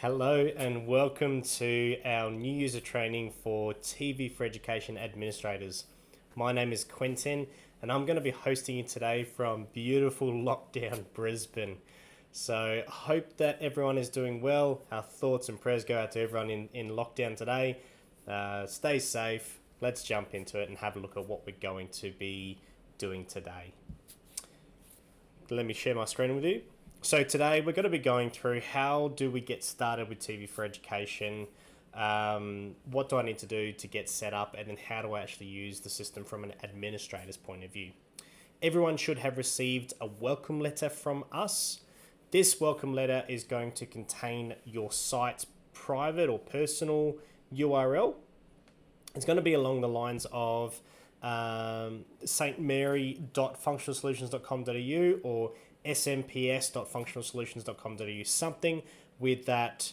Hello and welcome to our new user training for TV4Education administrators. My name is Quentin and I'm going to be hosting you today from beautiful lockdown Brisbane. So I hope that everyone is doing well. Our thoughts and prayers go out to everyone in lockdown today. Stay safe. Let's jump into it and have a look at what we're going to be doing today. Let me share my screen with you. So today we're going to be going through how do we get started with TV4Education, what do I need to do to get set up, and then how do I actually use the system from an administrator's point of view. Everyone should have received a welcome letter from us. This welcome letter is going to contain your site's private or personal URL. It's going to be along the lines of stmary.functionalsolutions.com.au or smps.functionalsolutions.com.au, something with that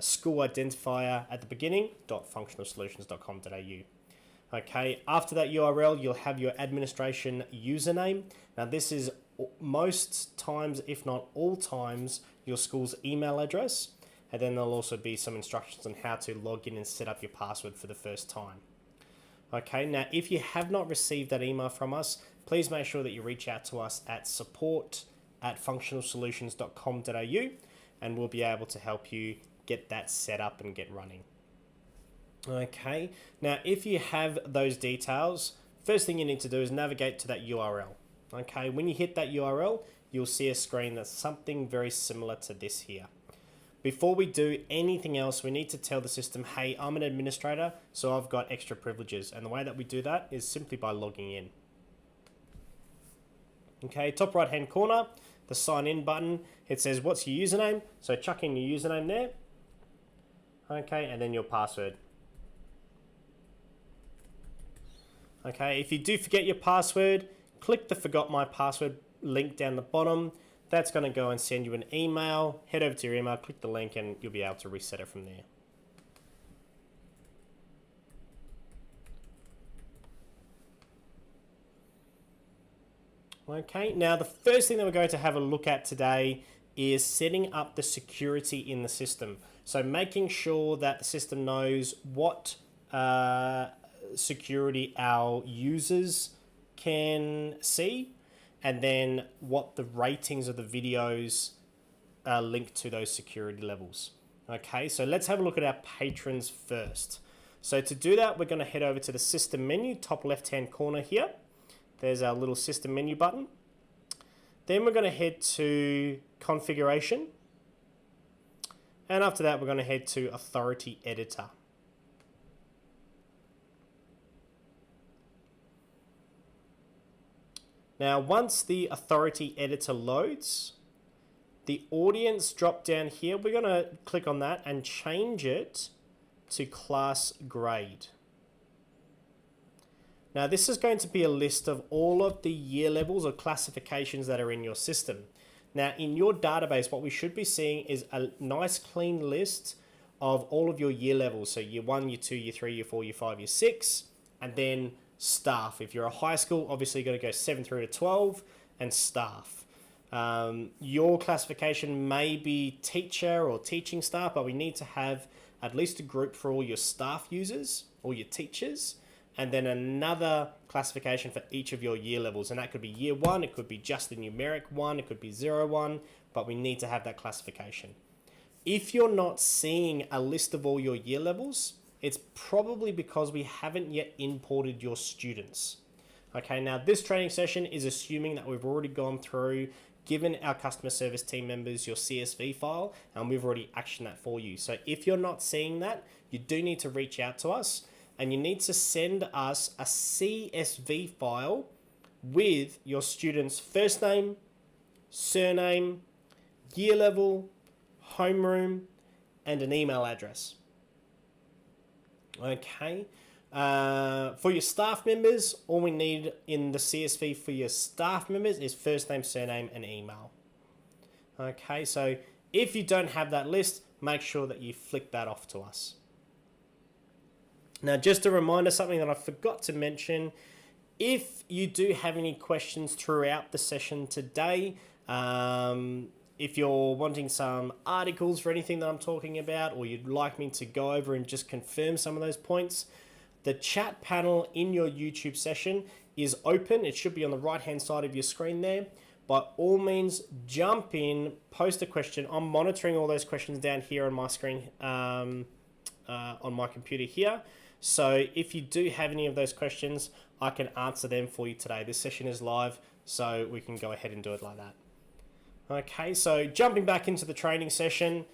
school identifier at the beginning, .functionalsolutions.com.au. Okay, after that URL, you'll have your administration username. Now this is most times, if not all times, your school's email address. And then there'll also be some instructions on how to log in and set up your password for the first time. Okay, now if you have not received that email from us, please make sure that you reach out to us at support@functionalsolutions.com.au and we'll be able to help you get that set up and get running. Okay, now if you have those details, first thing you need to do is navigate to that URL. Okay, when you hit that URL, you'll see a screen that's something very similar to this here. Before we do anything else, we need to tell the system, hey, I'm an administrator, so I've got extra privileges. And the way that we do that is simply by logging in. Okay, top right hand corner, the sign in button, it says, what's your username? So chuck in your username there. Okay, and then your password. Okay, if you do forget your password, click the forgot my password link down the bottom. That's going to go and send you an email. Head over to your email, click the link, and you'll be able to reset it from there. Okay, now the first thing that we're going to have a look at today is setting up the security in the system. So making sure that the system knows what security our users can see, and then what the ratings of the videos are linked to those security levels. Okay, so let's have a look at our patrons first. So to do that, we're going to head over to the system menu, top left hand corner here. There's our little system menu button. Then we're going to head to configuration. And after that, we're going to head to authority editor. Now, once the authority editor loads, the audience drop down here, we're going to click on that and change it to class grade. Now, this is going to be a list of all of the year levels or classifications that are in your system. Now, in your database, what we should be seeing is a nice clean list of all of your year levels. So year 1, year 2, year 3, year 4, year 5, year 6, and then staff. If you're a high school, obviously you're going to go 7 through to 12 and staff. Your classification may be teacher or teaching staff, but we need to have at least a group for all your staff users or your teachers, and then another classification for each of your year levels. And that could be year 1, it could be just the numeric 1, it could be 0, 1, but we need to have that classification. If you're not seeing a list of all your year levels, it's probably because we haven't yet imported your students. Okay, now this training session is assuming that we've already gone through, given our customer service team members your CSV file, and we've already actioned that for you. So if you're not seeing that, you do need to reach out to us, and you need to send us a CSV file with your student's first name, surname, year level, homeroom, and an email address. Okay, for your staff members, all we need in the CSV for your staff members is first name, surname, and email. Okay, so if you don't have that list, make sure that you flick that off to us. Now, just a reminder, something that I forgot to mention, if you do have any questions throughout the session today, if you're wanting some articles for anything that I'm talking about, or you'd like me to go over and just confirm some of those points, the chat panel in your YouTube session is open. It should be on the right-hand side of your screen there. By all means, jump in, post a question. I'm monitoring all those questions down here on my screen, on my computer here. So if you do have any of those questions, I can answer them for you today. This session is live, so we can go ahead and do it like that. Okay, so jumping back into the training session,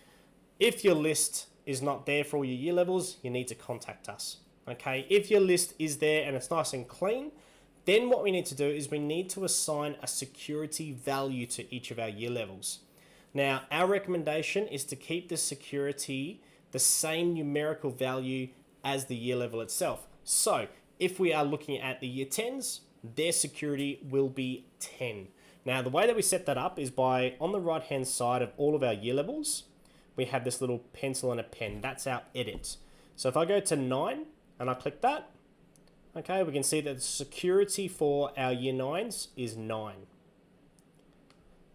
if your list is not there for all your year levels, you need to contact us. Okay, if your list is there and it's nice and clean, then what we need to do is we need to assign a security value to each of our year levels. Now, our recommendation is to keep the security the same numerical value as the year level itself. So if we are looking at the year 10s, their security will be 10. Now, the way that we set that up is by, on the right-hand side of all of our year levels, we have this little pencil and a pen. That's our edit. So if I go to 9 and I click that, okay, we can see that the security for our year 9s is 9.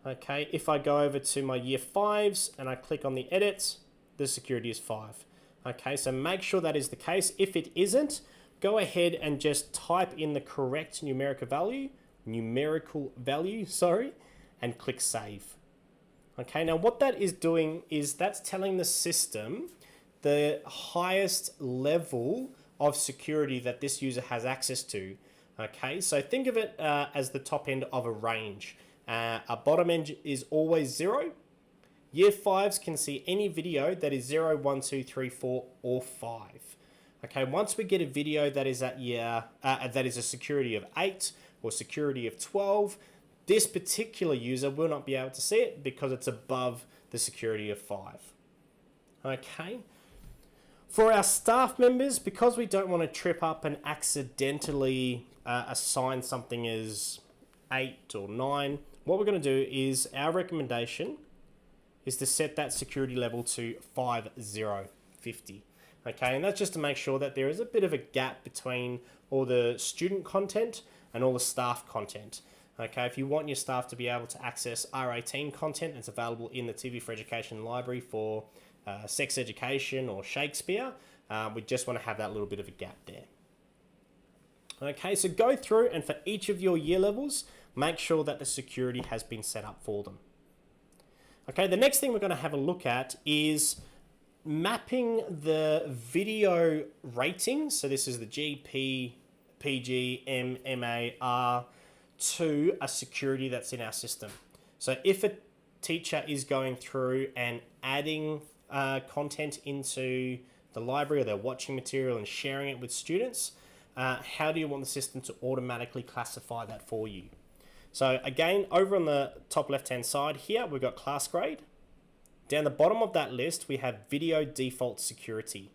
Okay, if I go over to my year 5s and I click on the edit, the security is 5. Okay, so make sure that is the case. If it isn't, go ahead and just type in the correct numerical value, and click save. Okay, now what that is doing is that's telling the system the highest level of security that this user has access to. Okay, so think of it as the top end of a range. A bottom end is always 0. Year 5s can see any video that is 0, 1, 2, 3, 4, or 5. Okay, once we get a video that is at that is a security of 8 or security of 12, this particular user will not be able to see it because it's above the security of 5. Okay. For our staff members, because we don't want to trip up and accidentally assign something as 8 or 9, what we're going to do is our recommendation is to set that security level to 5050. Okay, and that's just to make sure that there is a bit of a gap between all the student content and all the staff content. Okay, if you want your staff to be able to access R18 content that's available in the TV4Education library for sex education or Shakespeare, we just want to have that little bit of a gap there. Okay, so go through and for each of your year levels, make sure that the security has been set up for them. Okay, the next thing we're going to have a look at is mapping the video ratings. So this is the GP, PG, M, MA, R to a security that's in our system. So if a teacher is going through and adding content into the library or they're watching material and sharing it with students, how do you want the system to automatically classify that for you? So again, over on the top left-hand side here, we've got class grade. Down the bottom of that list, we have video default security.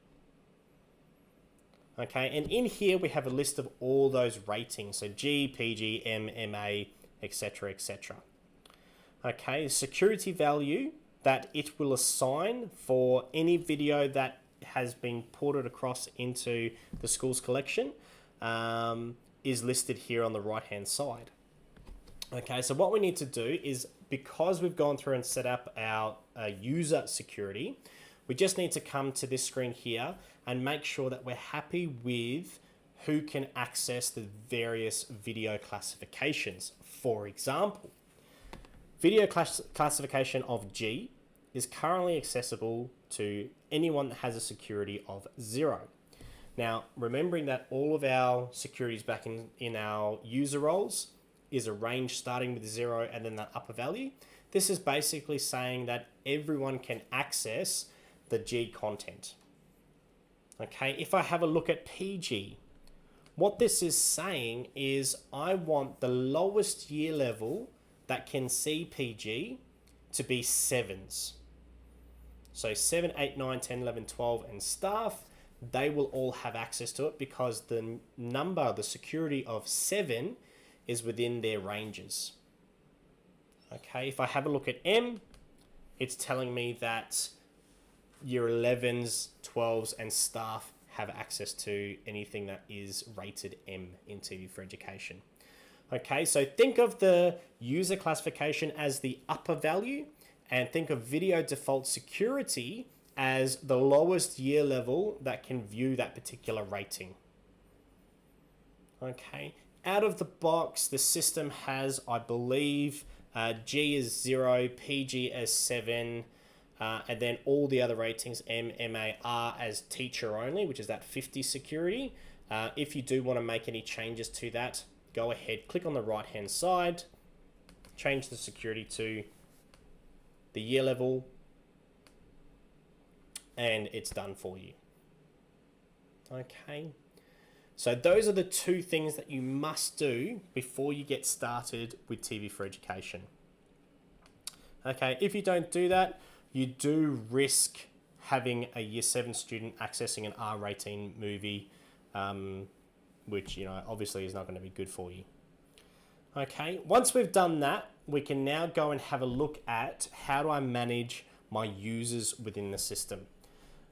Okay, and in here, we have a list of all those ratings. So G, PG, M, MA, etc., etc. Okay, security value that it will assign for any video that has been ported across into the school's collection is listed here on the right-hand side. Okay, so what we need to do is, because we've gone through and set up our user security, we just need to come to this screen here and make sure that we're happy with who can access the various video classifications. For example, video classification of G is currently accessible to anyone that has a security of 0. Now, remembering that all of our securities back in our user roles is a range starting with 0 and then that upper value. This is basically saying that everyone can access the G content. Okay, if I have a look at PG, what this is saying is I want the lowest year level that can see PG to be 7s. So 7, 8, 9, 10, 11, 12 and staff, they will all have access to it because the number, the security of 7 is within their ranges. Okay, if I have a look at M, it's telling me that year 11s, 12s, and staff have access to anything that is rated M in TV4Education. Okay, so think of the user classification as the upper value and think of video default security as the lowest year level that can view that particular rating. Okay, out of the box, the system has, I believe, G is 0, PG as 7, and then all the other ratings, M, MA, R as teacher only, which is that 50 security. If you do want to make any changes to that, go ahead, click on the right hand side, change the security to the year level, and it's done for you. Okay, so those are the two things that you must do before you get started with TV4Education. Okay, if you don't do that, you do risk having a year 7 student accessing an R rating movie, which, you know, obviously is not going to be good for you. Okay, once we've done that, we can now go and have a look at how do I manage my users within the system.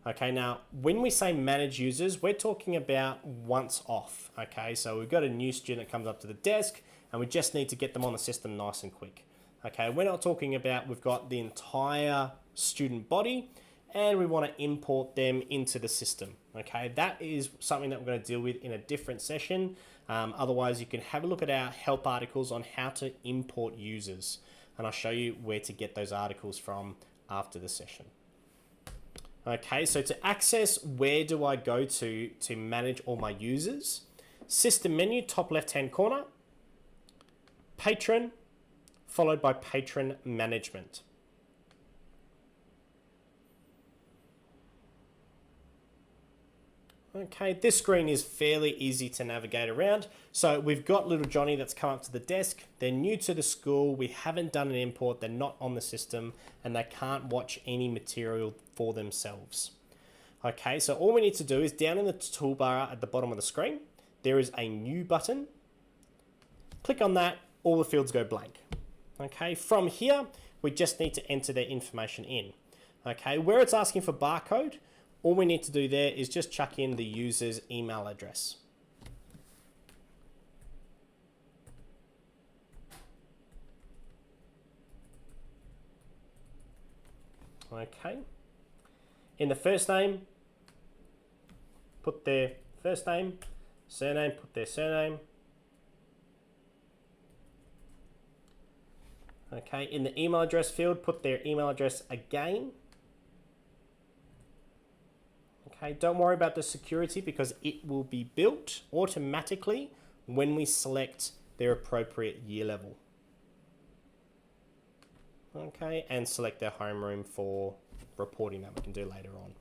Okay, now when we say manage users, we're talking about once off. Okay, so we've got a new student that comes up to the desk and we just need to get them on the system nice and quick. Okay, we're not talking about we've got the entire student body and we want to import them into the system. Okay, that is something that we're going to deal with in a different session. Otherwise, you can have a look at our help articles on how to import users, and I'll show you where to get those articles from after the session. Okay, so to access, where do I go to manage all my users? System menu, top left-hand corner, patron, followed by patron management. Okay, this screen is fairly easy to navigate around. So we've got little Johnny that's come up to the desk. They're new to the school. We haven't done an import. They're not on the system and they can't watch any material for themselves. Okay, so all we need to do is down in the toolbar at the bottom of the screen, there is a new button. Click on that, all the fields go blank. Okay, from here, we just need to enter their information in. Okay, where it's asking for barcode, all we need to do there is just chuck in the user's email address. Okay. In the first name, put their first name, surname, put their surname. Okay, in the email address field, put their email address again. Okay, don't worry about the security because it will be built automatically when we select their appropriate year level. Okay, and select their homeroom for reporting that we can do later on.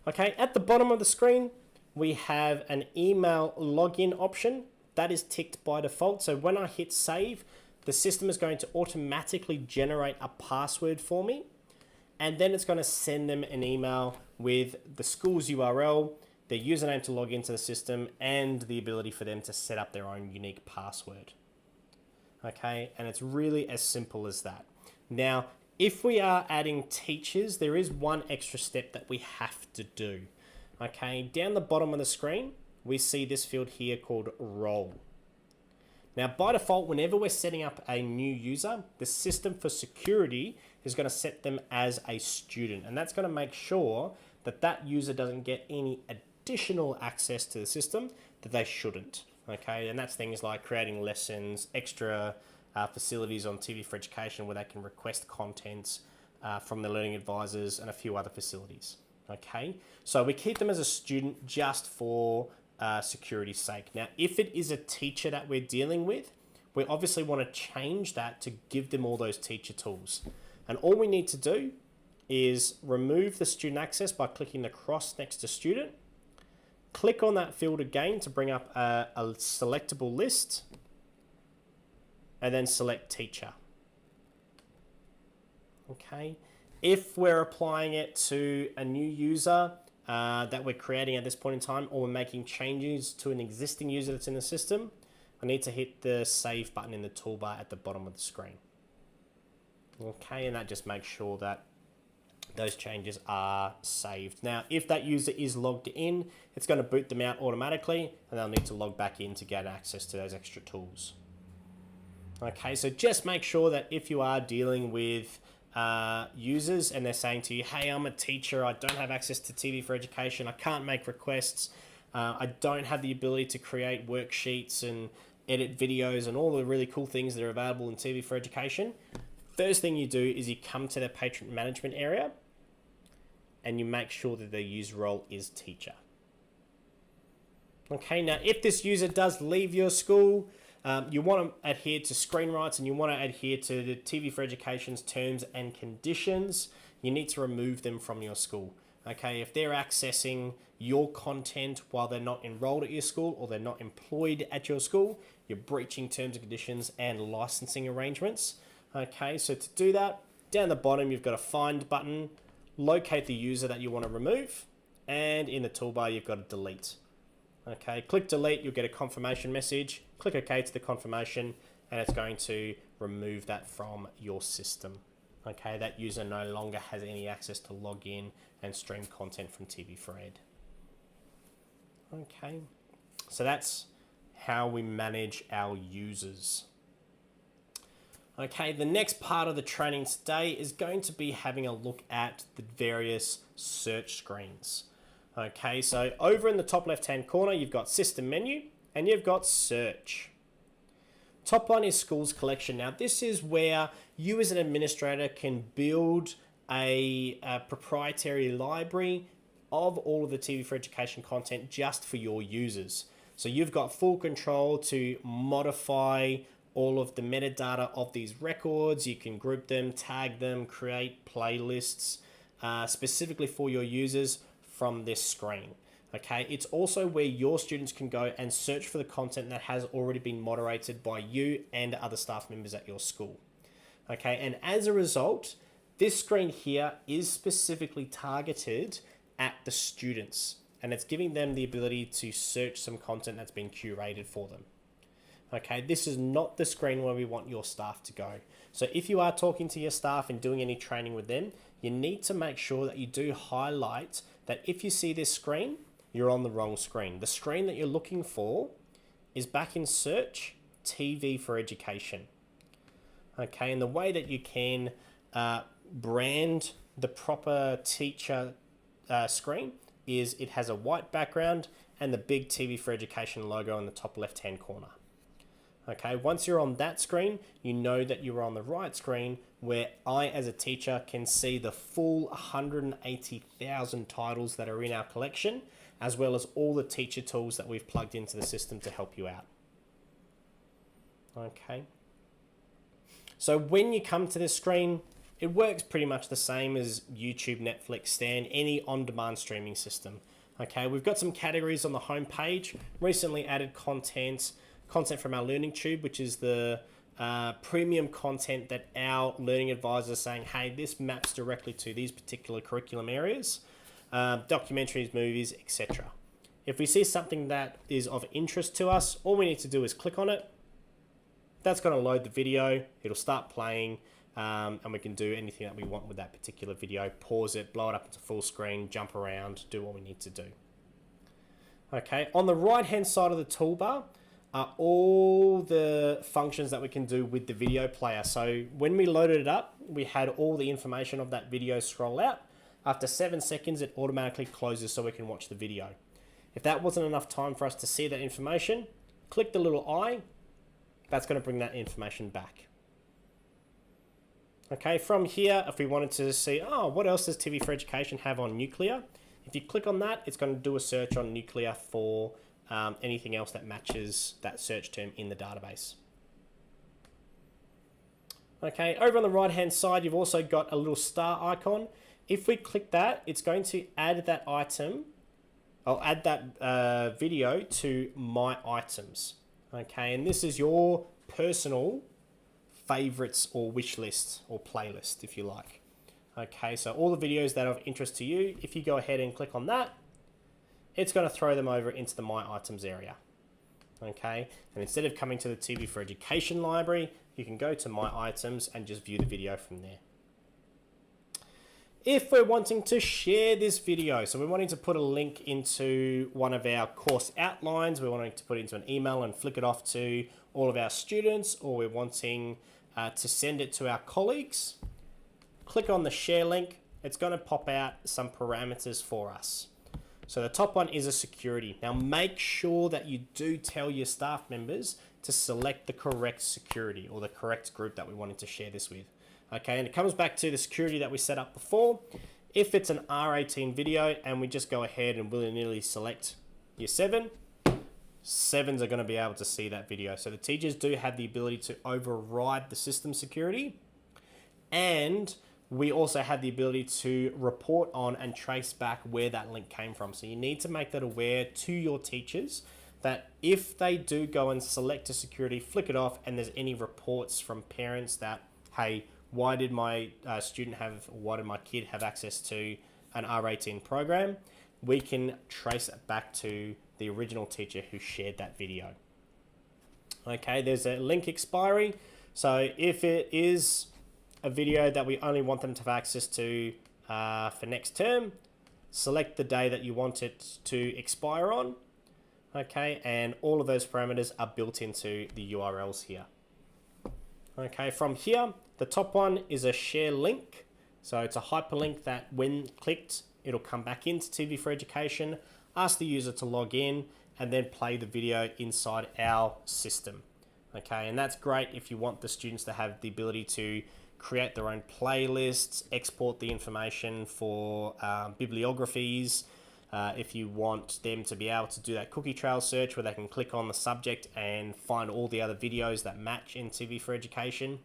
Okay, at the bottom of the screen, we have an email login option. That is ticked by default. So when I hit save, the system is going to automatically generate a password for me. And then it's going to send them an email with the school's URL, their username to log into the system, and the ability for them to set up their own unique password. Okay, and it's really as simple as that. Now, if we are adding teachers, there is one extra step that we have to do. Okay, down the bottom of the screen, we see this field here called role. Now, by default, whenever we're setting up a new user, the system for security is going to set them as a student. And that's going to make sure that that user doesn't get any additional access to the system that they shouldn't. Okay, and that's things like creating lessons, extra facilities on TV4Education where they can request content from the learning advisors and a few other facilities. Okay, so we keep them as a student just for security's sake. Now, if it is a teacher that we're dealing with, we obviously want to change that to give them all those teacher tools. And all we need to do is remove the student access by clicking the cross next to student. Click on that field again to bring up a selectable list, and then select teacher. Okay. If we're applying it to a new user that we're creating at this point in time, or we're making changes to an existing user that's in the system, I need to hit the save button in the toolbar at the bottom of the screen. Okay, and that just makes sure that those changes are saved. Now, if that user is logged in, it's going to boot them out automatically, and they'll need to log back in to get access to those extra tools. Okay, so just make sure that if you are dealing with users and they're saying to you, hey, I'm a teacher, I don't have access to TV4Education, I can't make requests, I don't have the ability to create worksheets and edit videos and all the really cool things that are available in TV4Education. First thing you do is you come to the patron management area and you make sure that the user role is teacher. Okay, now if this user does leave your school, you want to adhere to screen rights and you want to adhere to the TV4Education's terms and conditions. You need to remove them from your school. Okay, if they're accessing your content while they're not enrolled at your school or they're not employed at your school, you're breaching terms and conditions and licensing arrangements. Okay, so to do that, down the bottom, you've got a find button, locate the user that you want to remove, and in the toolbar, you've got to delete. Okay, click delete, you'll get a confirmation message, click OK to the confirmation, and it's going to remove that from your system. Okay, that user no longer has any access to log in and stream content from TV4Ed. Okay, so that's how we manage our users. Okay, the next part of the training today is going to be having a look at the various search screens. Okay, so over in the top left-hand corner, you've got System Menu and you've got Search. Top one is Schools Collection. Now, this is where you as an administrator can build a proprietary library of all of the TV4Education content just for your users. So you've got full control to modify all of the metadata of these records. You can group them, tag them, create playlists specifically for your users from this screen. Okay, it's also where your students can go and search for the content that has already been moderated by you and other staff members at your school. Okay, and as a result, this screen here is specifically targeted at the students, and it's giving them the ability to search some content that's been curated for them. Okay, this is not the screen where we want your staff to go. So if you are talking to your staff and doing any training with them, you need to make sure that you do highlight that if you see this screen, you're on the wrong screen. The screen that you're looking for is back in search, TV4Education. Okay, and the way that you can brand the proper teacher screen is it has a white background and the big TV4Education logo in the top left-hand corner. Okay, once you're on that screen, you know that you're on the right screen where I, as a teacher, can see the full 180,000 titles that are in our collection, as well as all the teacher tools that we've plugged into the system to help you out. Okay. So when you come to this screen, it works pretty much the same as YouTube, Netflix, Stan, any on-demand streaming system. Okay, we've got some categories on the home page, recently added content from our Learning Tube, which is the premium content that our learning advisors are saying, hey, this maps directly to these particular curriculum areas, documentaries, movies, etc. If we see something that is of interest to us, all we need to do is click on it. That's going to load the video. It'll start playing, and we can do anything that we want with that particular video. Pause it, blow it up into full screen, jump around, do what we need to do. Okay, on the right-hand side of the toolbar are all the functions that we can do with the video player. So when we loaded it up, we had all the information of that video scroll out. After 7 seconds, it automatically closes so we can watch the video. If that wasn't enough time for us to see that information, click the little eye. That's going to bring that information back. Okay, from here, if we wanted to see, what else does TV4Education have on nuclear? If you click on that, it's going to do a search on nuclear for anything else that matches that search term in the database. Okay, over on the right-hand side, you've also got a little star icon. If we click that, it's going to add that item, or add that video to My Items. Okay, and this is your personal favorites or wish list or playlist, if you like. Okay, so all the videos that are of interest to you, if you go ahead and click on that, it's going to throw them over into the My Items area. Okay, and instead of coming to the TV4Education library, you can go to My Items and just view the video from there. If we're wanting to share this video, so we're wanting to put a link into one of our course outlines, we're wanting to put it into an email and flick it off to all of our students, or we're wanting to send it to our colleagues, click on the share link. It's going to pop out some parameters for us. So the top one is a security. Now make sure that you do tell your staff members to select the correct security or the correct group that we wanted to share this with. Okay, and it comes back to the security that we set up before. If it's an R18 video and we just go ahead and willy-nilly select year 7, 7s are going to be able to see that video. So the teachers do have the ability to override the system security, and we also have the ability to report on and trace back where that link came from. So you need to make that aware to your teachers that if they do go and select a security, flick it off, and there's any reports from parents that, hey, why did my why did my kid have access to an R18 program, we can trace it back to the original teacher who shared that video. Okay, there's a link expiry. So if it is a video that we only want them to have access to for next term, select the day that you want it to expire on. Okay, and all of those parameters are built into the URLs here. Okay, from here, the top one is a share link. So it's a hyperlink that when clicked, it'll come back into TV4Education, ask the user to log in, and then play the video inside our system. Okay, and that's great if you want the students to have the ability to create their own playlists, export the information for bibliographies. If you want them to be able to do that cookie trail search where they can click on the subject and find all the other videos that match in TV4Education.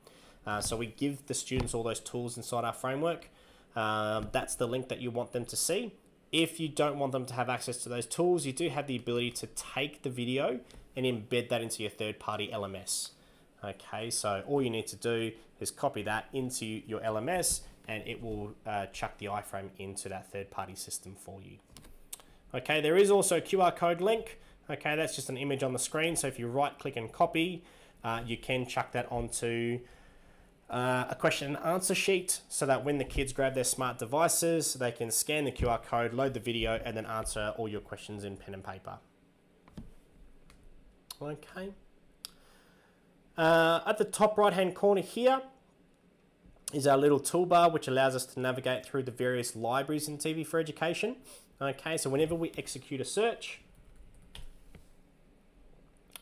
So we give the students all those tools inside our framework. That's the link that you want them to see. If you don't want them to have access to those tools, you do have the ability to take the video and embed that into your third-party LMS. Okay, so all you need to do is copy that into your LMS and it will chuck the iframe into that third-party system for you. Okay, there is also a QR code link. Okay, that's just an image on the screen. So if you right-click and copy, you can chuck that onto a question and answer sheet so that when the kids grab their smart devices, they can scan the QR code, load the video, and then answer all your questions in pen and paper. Okay. At the top right-hand corner here is our little toolbar, which allows us to navigate through the various libraries in TV4Education. Okay, so whenever we execute a search,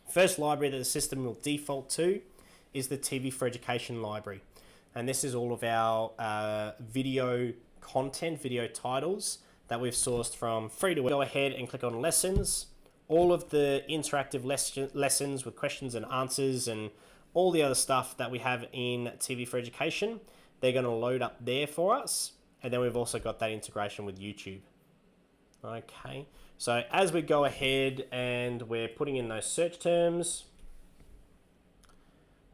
first library that the system will default to is the TV4Education library. And this is all of our video content, video titles that we've sourced from free to go ahead and click on lessons. All of the interactive lessons with questions and answers and all the other stuff that we have in TV4Education, they're going to load up there for us. And then we've also got that integration with YouTube. Okay, so as we go ahead and we're putting in those search terms,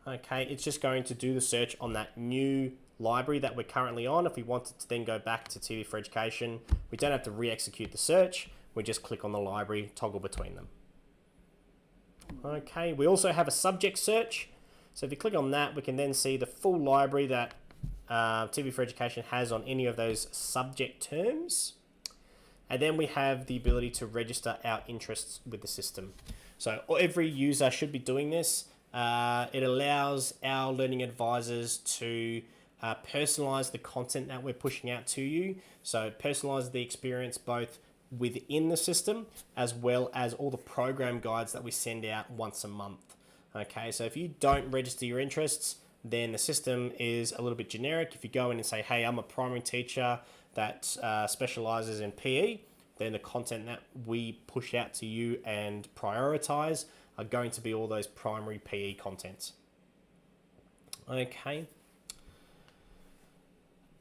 okay, it's just going to do the search on that new library that we're currently on. If we wanted to then go back to TV4Education, we don't have to re-execute the search. We just click on the library, toggle between them. Okay, we also have a subject search. So if you click on that, we can then see the full library that TV4Education has on any of those subject terms. And then we have the ability to register our interests with the system. So every user should be doing this. It allows our learning advisors to personalize the content that we're pushing out to you. So personalize the experience both within the system as well as all the program guides that we send out once a month. Okay, so if you don't register your interests, then the system is a little bit generic. If you go in and say, hey, I'm a primary teacher that specializes in PE, then the content that we push out to you and prioritize are going to be all those primary PE contents. Okay.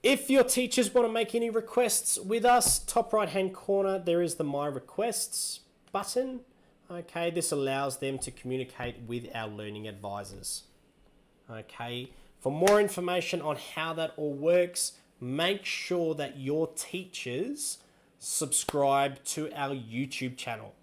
If your teachers want to make any requests with us, top right hand corner, there is the My Requests button. Okay, this allows them to communicate with our learning advisors. Okay, for more information on how that all works, make sure that your teachers subscribe to our YouTube channel.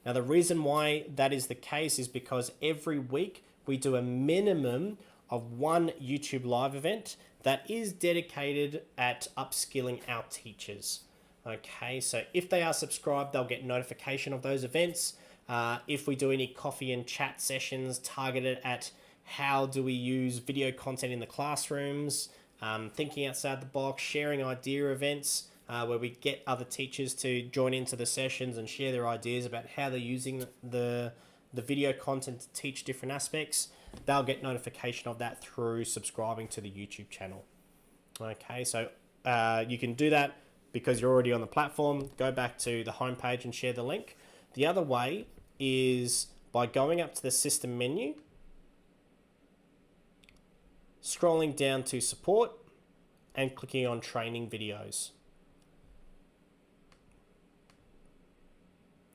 Now, the reason why that is the case is because every week we do a minimum of one YouTube live event that is dedicated at upskilling our teachers. Okay, so if they are subscribed, they'll get notification of those events. If we do any coffee and chat sessions targeted at how do we use video content in the classrooms, thinking outside the box, sharing idea events, where we get other teachers to join into the sessions and share their ideas about how they're using the video content to teach different aspects, they'll get notification of that through subscribing to the YouTube channel. Okay, so you can do that because you're already on the platform. Go back to the homepage and share the link. The other way is by going up to the system menu, scrolling down to support and clicking on training videos.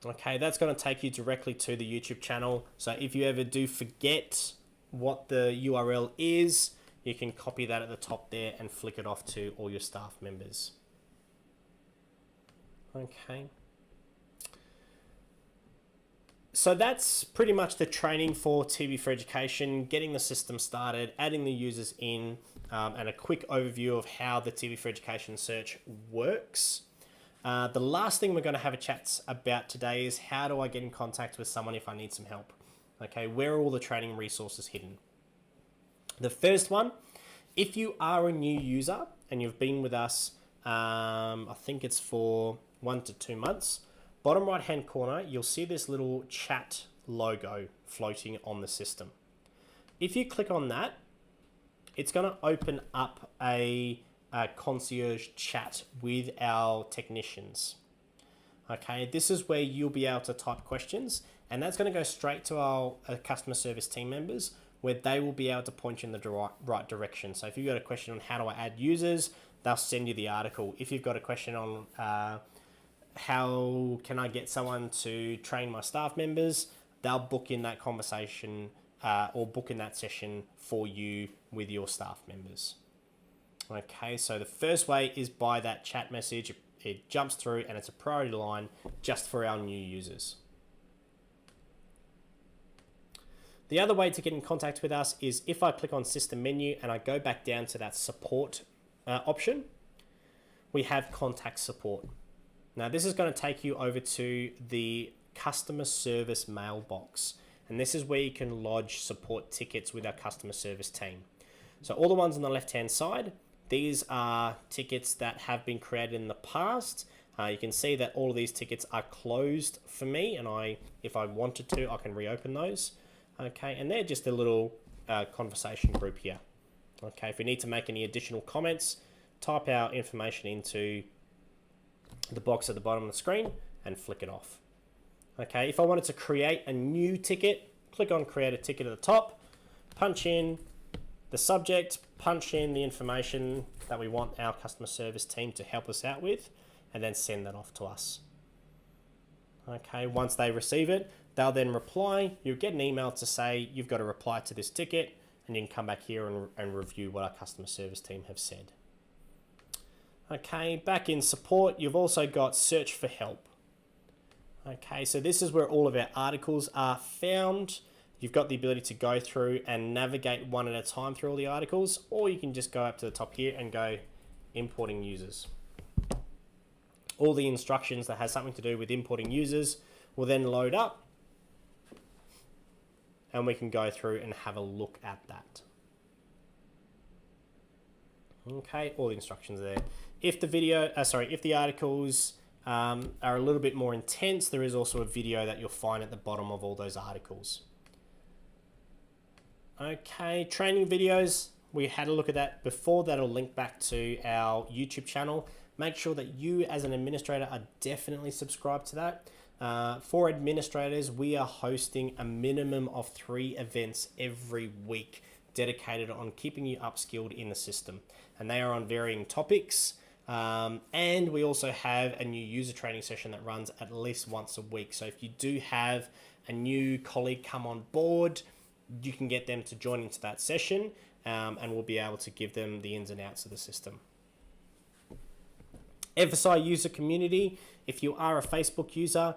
Okay, that's going to take you directly to the YouTube channel. So if you ever do forget what the URL is, you can copy that at the top there and flick it off to all your staff members. Okay. So that's pretty much the training for TV4Education, getting the system started, adding the users in, and a quick overview of how the TV4Education search works. The last thing we're going to have a chat about today is how do I get in contact with someone if I need some help? Okay, where are all the training resources hidden? The first one, if you are a new user and you've been with us, I think it's for 1 to 2 months, bottom right hand corner, you'll see this little chat logo floating on the system. If you click on that, it's going to open up a concierge chat with our technicians. Okay, this is where you'll be able to type questions, and that's going to go straight to our customer service team members, where they will be able to point you in the right direction. So if you've got a question on how do I add users, they'll send you the article. If you've got a question on how can I get someone to train my staff members, they'll book in that conversation or book in that session for you with your staff members. Okay, so the first way is by that chat message. It jumps through and it's a priority line just for our new users. The other way to get in contact with us is if I click on system menu and I go back down to that support option, we have contact support. Now this is going to take you over to the customer service mailbox, and this is where you can lodge support tickets with our customer service team. So all the ones on the left hand side, these are tickets that have been created in the past. You can see that all of these tickets are closed for me, and if I wanted to, I can reopen those. Okay, and they're just a little conversation group here. Okay, if we need to make any additional comments, type our information into the box at the bottom of the screen and flick it off. Okay, if I wanted to create a new ticket, click on create a ticket at the top, punch in the subject, punch in the information that we want our customer service team to help us out with, and then send that off to us. Okay, once they receive it, they'll then reply. You'll get an email to say you've got to reply to this ticket, and you can come back here and review what our customer service team have said. Okay, back in support, you've also got search for help. Okay, so this is where all of our articles are found. You've got the ability to go through and navigate one at a time through all the articles, or you can just go up to the top here and go importing users. All the instructions that has something to do with importing users will then load up, and we can go through and have a look at that. Okay, all the instructions are there. If the articles are a little bit more intense, there is also a video that you'll find at the bottom of all those articles. Okay, training videos, we had a look at that before. That'll link back to our YouTube channel. Make sure that you as an administrator are definitely subscribed to that. For administrators, we are hosting a minimum of 3 events every week dedicated on keeping you upskilled in the system. And they are on varying topics. And we also have a new user training session that runs at least once a week. So if you do have a new colleague come on board, you can get them to join into that session, and we'll be able to give them the ins and outs of the system. FSI user community, if you are a Facebook user,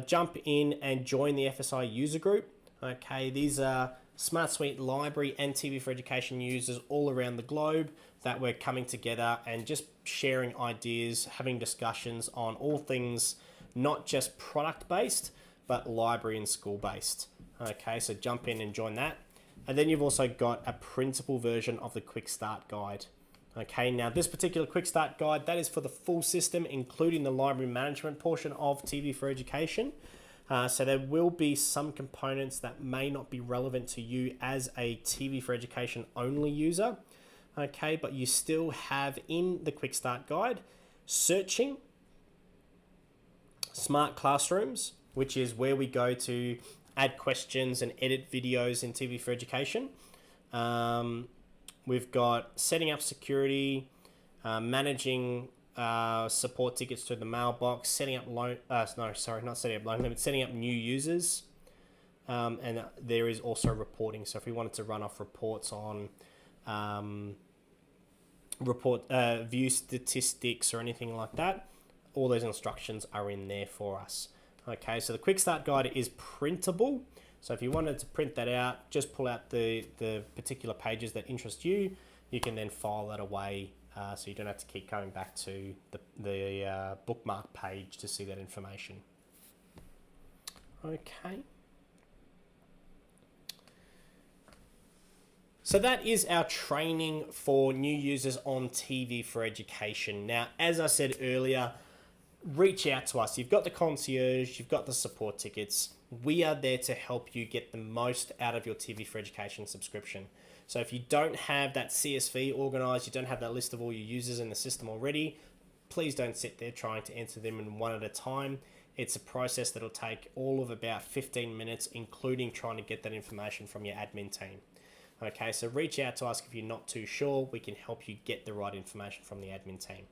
jump in and join the FSI user group. Okay, these are Smart Suite Library and TV4Education users all around the globe that we're coming together and just sharing ideas, having discussions on all things, not just product-based, but library and school-based. Okay, so jump in and join that. And then you've also got a printable version of the Quick Start Guide. Okay, now this particular Quick Start Guide, that is for the full system, including the library management portion of TV4Education. So there will be some components that may not be relevant to you as a TV4Education only user. Okay, but you still have in the Quick Start Guide searching, smart classrooms, which is where we go to add questions and edit videos in TV4Education. We've got setting up security, managing support tickets to the mailbox, setting up setting up new users. And there is also reporting. So if we wanted to run off reports on view statistics or anything like that, all those instructions are in there for us. Okay, so the Quick Start Guide is printable. So if you wanted to print that out, just pull out the particular pages that interest you. You can then file that away, so you don't have to keep going back to the bookmark page to see that information. Okay. So that is our training for new users on TV4Education. Now, as I said earlier, reach out to us. You've got the concierge, you've got the support tickets. We are there to help you get the most out of your TV4Education subscription. So if you don't have that CSV organized, you don't have that list of all your users in the system already, please don't sit there trying to enter them in one at a time. It's a process that'll take all of about 15 minutes, including trying to get that information from your admin team. Okay, so reach out to us if you're not too sure. We can help you get the right information from the admin team.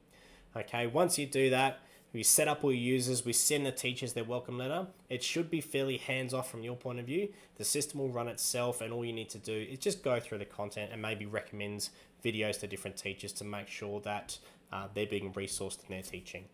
Okay, once you do that, we set up all your users, we send the teachers their welcome letter. It should be fairly hands-off from your point of view. The system will run itself, and all you need to do is just go through the content and maybe recommend videos to different teachers to make sure that they're being resourced in their teaching.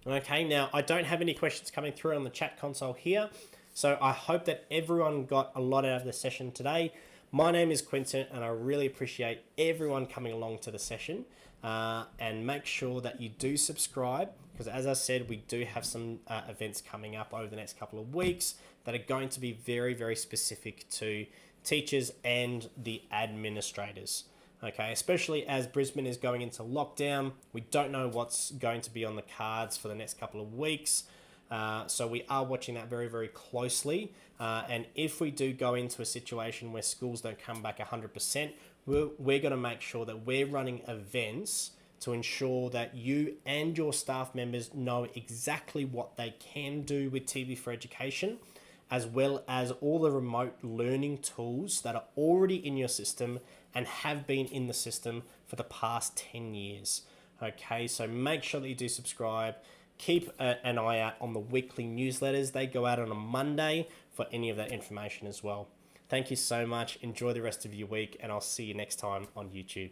Okay, now I don't have any questions coming through on the chat console here, so I hope that everyone got a lot out of the session today. My name is Quentin, and I really appreciate everyone coming along to the session. And make sure that you do subscribe, because as I said, we do have some events coming up over the next couple of weeks that are going to be very, very specific to teachers and the administrators. Okay, especially as Brisbane is going into lockdown, we don't know what's going to be on the cards for the next couple of weeks. So we are watching that very, very closely. And if we do go into a situation where schools don't come back 100%, we're going to make sure that we're running events to ensure that you and your staff members know exactly what they can do with TV4Education, as well as all the remote learning tools that are already in your system and have been in the system for the past 10 years. Okay, so make sure that you do subscribe. Keep an eye out on the weekly newsletters. They go out on a Monday for any of that information as well. Thank you so much. Enjoy the rest of your week, and I'll see you next time on YouTube.